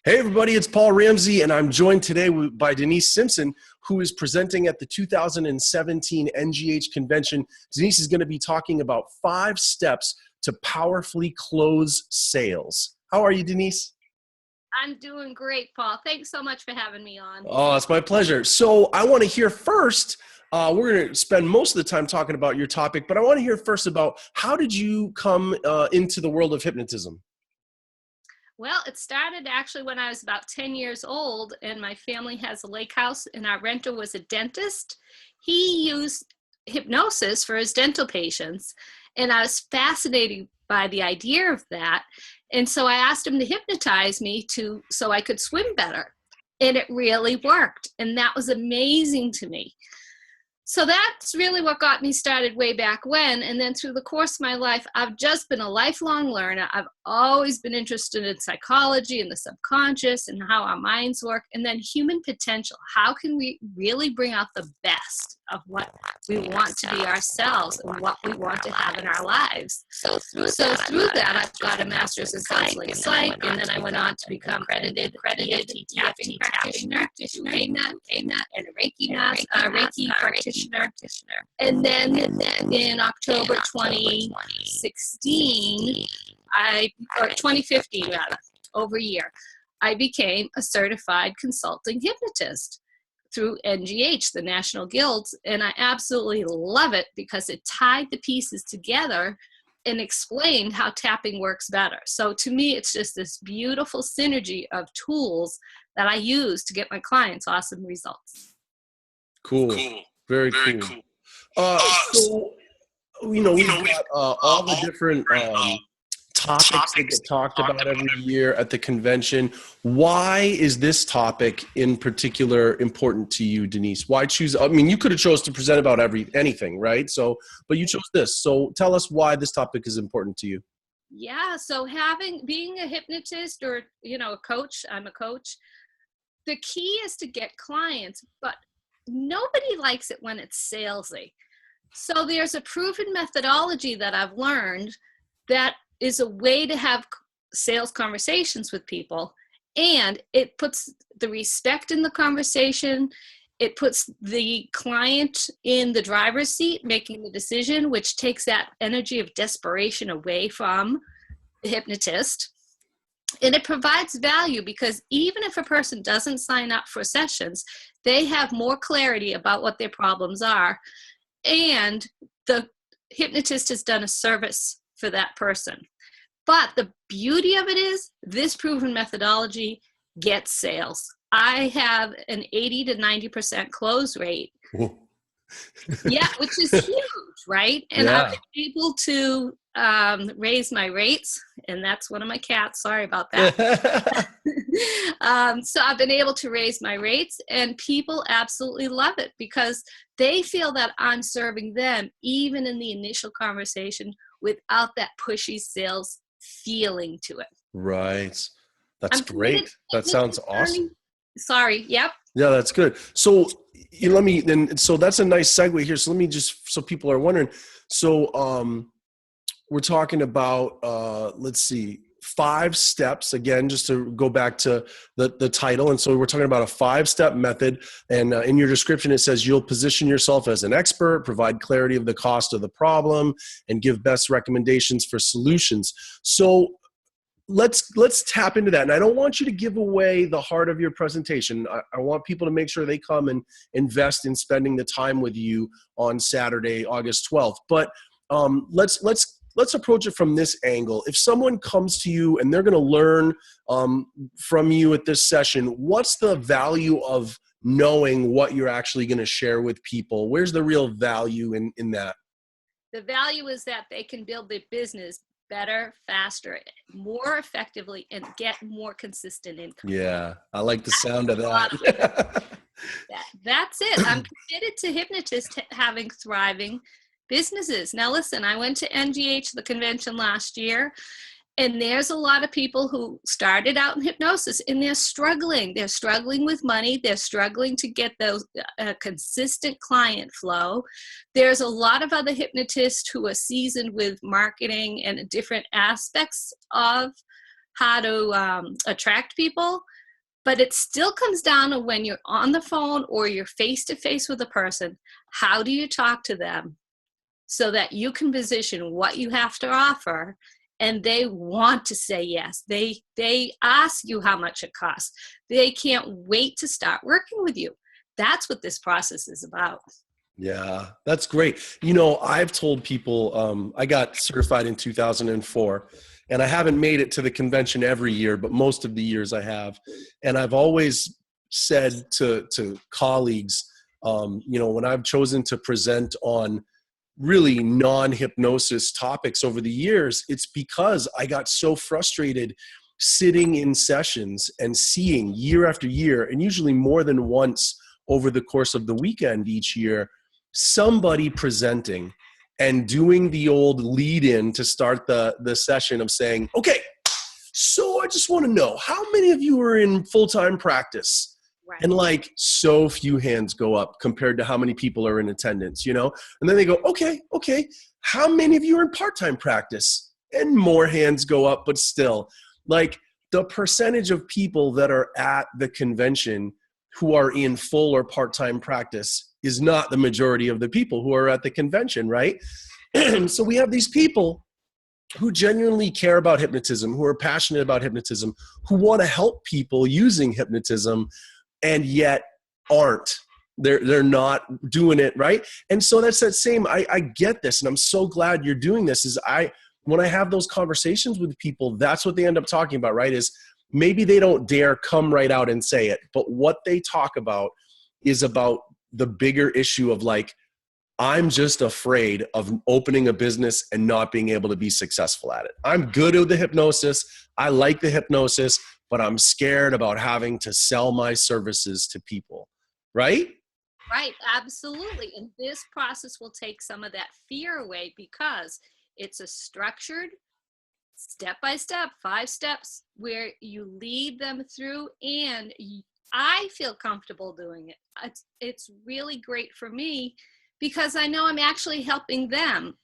Hey everybody, it's Paul Ramsey, and I'm joined today by Denise Simpson, who is presenting at the 2017 NGH convention. Denise is going to be talking about 5 steps to powerfully close sales. How are you, Denise? I'm doing great, Paul. Thanks so much for having me on. Oh, it's my pleasure. So I want to hear first, we're going to spend most of the time talking about your topic, but I want to hear first about how did you come into the world of hypnotism? Well, it started actually when I was about 10 years old, and my family has a lake house, and our renter was a dentist. He used hypnosis for his dental patients, and I was fascinated by the idea of that. And so I asked him to hypnotize me so I could swim better. And it really worked. And that was amazing to me. So that's really what got me started way back when. And then through the course of my life, I've just been a lifelong learner. I've always been interested in psychology and the subconscious and how our minds work. And then human potential. How can we really bring out the best of what we want to be ourselves and what we want to have in our lives? So through that, I've got a master's in counseling psych, and then I went on to become accredited tapping practitioner, and a Reiki practitioner. And then in October 2016, or 2015 rather, over a year, I became a certified consulting hypnotist through NGH, the National Guilds, and I absolutely love it because it tied the pieces together and explained how tapping works better. So to me, it's just this beautiful synergy of tools that I use to get my clients awesome results. Cool. Very cool. So, we've got all the different topics that get talked about every year at the convention. Why is this topic in particular important to you, Denise? Why choose? I mean, you could have chose to present about anything, right? So, but you chose this. So tell us why this topic is important to you. Yeah, so being a hypnotist or, a coach, I'm a coach, the key is to get clients, but nobody likes it when it's salesy. So there's a proven methodology that I've learned that is a way to have sales conversations with people, and it puts the respect in the conversation. It puts the client in the driver's seat making the decision, which takes that energy of desperation away from the hypnotist. And it provides value because even if a person doesn't sign up for sessions, they have more clarity about what their problems are. And the hypnotist has done a service for that person. But the beauty of it is this proven methodology gets sales. I have an 80 to 90% close rate. Whoa. Yeah, which is huge, right? And Yeah. I've been able to raise my rates, and that's one of my cats. Sorry about that. So I've been able to raise my rates, and people absolutely love it because they feel that I'm serving them even in the initial conversation without that pushy sales feeling to it. Right. That's great. That sounds awesome. Sorry. Yep. Yeah, that's good. So so that's a nice segue here. So let me just, so people are wondering. So we're talking about, let's see, 5 steps, again, just to go back to the title. And so we're talking about a 5-step method. And in your description, it says you'll position yourself as an expert, provide clarity of the cost of the problem, and give best recommendations for solutions. So let's tap into that. And I don't want you to give away the heart of your presentation. I want people to make sure they come and invest in spending the time with you on Saturday, August 12th. But let's approach it from this angle. If someone comes to you and they're going to learn from you at this session, what's the value of knowing what you're actually going to share with people? Where's the real value in that? The value is that they can build their business better, faster, more effectively, and get more consistent income. Yeah, I like the sound of that. That's it. I'm committed to hypnotists having thriving businesses. Now, listen, I went to NGH, the convention last year, and there's a lot of people who started out in hypnosis and they're struggling. They're struggling with money. They're struggling to get those consistent client flow. There's a lot of other hypnotists who are seasoned with marketing and different aspects of how to attract people. But it still comes down to when you're on the phone or you're face to face with a person, how do you talk to them so that you can position what you have to offer and they want to say yes. They ask you how much it costs. They can't wait to start working with you. That's what this process is about. Yeah, that's great. I've told people, I got certified in 2004, and I haven't made it to the convention every year, but most of the years I have. And I've always said to colleagues, when I've chosen to present on really non-hypnosis topics over the years, it's because I got so frustrated sitting in sessions and seeing year after year, and usually more than once over the course of the weekend each year, somebody presenting and doing the old lead in to start the session of saying, okay, so I just want to know how many of you are in full-time practice? Right. And like so few hands go up compared to how many people are in attendance, and then they go, okay, how many of you are in part-time practice? And more hands go up, but still like the percentage of people that are at the convention who are in full or part-time practice is not the majority of the people who are at the convention, right? So we have these people who genuinely care about hypnotism, who are passionate about hypnotism, who want to help people using hypnotism, and yet aren't. They're not doing it, right? And so that's that same, I get this, and I'm so glad you're doing this, when I have those conversations with people, that's what they end up talking about, right? Is maybe they don't dare come right out and say it, but what they talk about is about the bigger issue of like, I'm just afraid of opening a business and not being able to be successful at it. I'm good at the hypnosis. I like the hypnosis, but I'm scared about having to sell my services to people, right? Right, absolutely. And this process will take some of that fear away because it's a structured, step-by-step, 5 steps where you lead them through, and I feel comfortable doing it. It's really great for me because I know I'm actually helping them.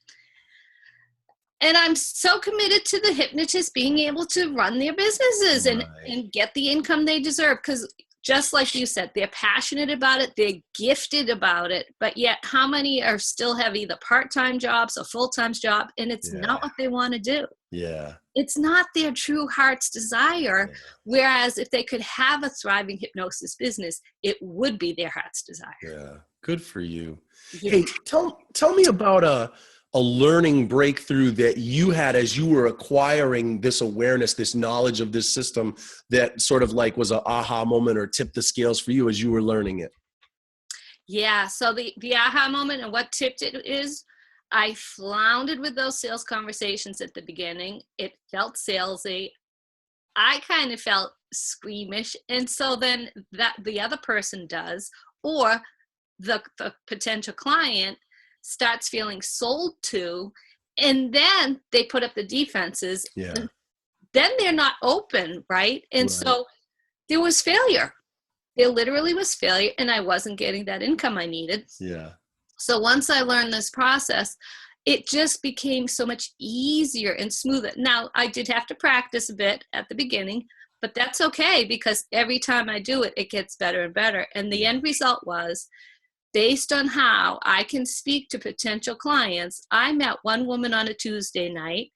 And I'm so committed to the hypnotists being able to run their businesses and get the income they deserve. Because just like you said, they're passionate about it, they're gifted about it, but yet how many are still have either part-time jobs or full-time job, and it's not what they want to do. Yeah. It's not their true heart's desire. Whereas if they could have a thriving hypnosis business, it would be their heart's desire. Yeah. Good for you. Yeah. Hey, tell me about a learning breakthrough that you had as you were acquiring this awareness, this knowledge of this system that sort of like was an aha moment or tipped the scales for you as you were learning it. Yeah. So the aha moment and what tipped it is, I floundered with those sales conversations at the beginning. It felt salesy. I kind of felt squeamish. And so then that the other person does, or the potential client starts feeling sold to, and then they put up the defenses. Yeah. Then they're not open, right? And so there was failure. There literally was failure, and I wasn't getting that income I needed. Yeah. So once I learned this process, it just became so much easier and smoother. Now, I did have to practice a bit at the beginning, but that's okay because every time I do it, it gets better and better. And the end result was, based on how I can speak to potential clients, I met one woman on a Tuesday night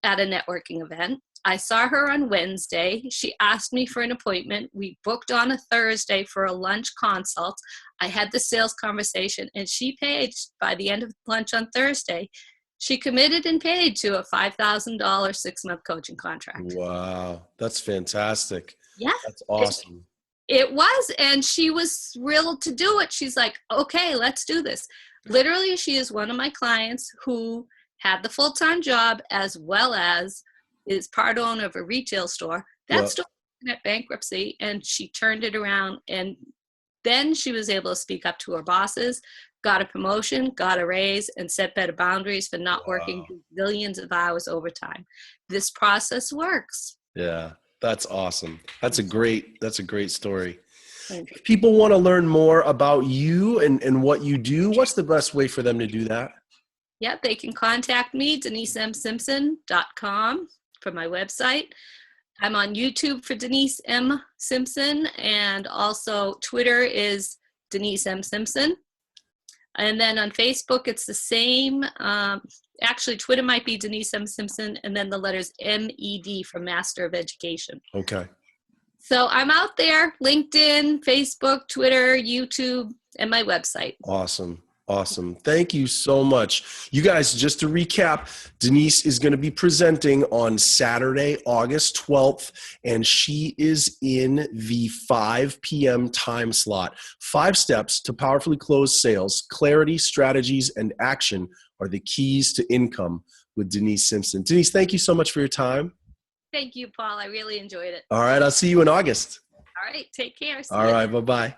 at a networking event. I saw her on Wednesday. She asked me for an appointment. We booked on a Thursday for a lunch consult. I had the sales conversation, and she paid by the end of lunch on Thursday. She committed and paid to a $5,000 6-month coaching contract. Wow. That's fantastic. Yeah. That's awesome. It was, and she was thrilled to do it. She's like, okay, let's do this. Literally, she is one of my clients who had the full-time job as well as is part owner of a retail store. That store went at bankruptcy, and she turned it around, and then she was able to speak up to her bosses, got a promotion, got a raise, and set better boundaries for not working billions of hours overtime. This process works. Yeah. That's awesome. That's a great story. If people want to learn more about you and what you do, what's the best way for them to do that? Yeah, they can contact me, DeniseMSimpson.com for my website. I'm on YouTube for Denise M. Simpson, and also Twitter is Denise M. Simpson. And then on Facebook, it's the same. Actually, Twitter might be Denise M. Simpson, and then the letters MED for Master of Education. Okay. So I'm out there, LinkedIn, Facebook, Twitter, YouTube, and my website. Awesome. Awesome. Thank you so much. You guys, just to recap, Denise is going to be presenting on Saturday, August 12th, and she is in the 5 p.m. time slot. 5 steps to powerfully close sales. Clarity, strategies, and action are the keys to income with Denise Simpson. Denise, thank you so much for your time. Thank you, Paul. I really enjoyed it. All right. I'll see you in August. All right. Take care. See All you. right. Bye-bye.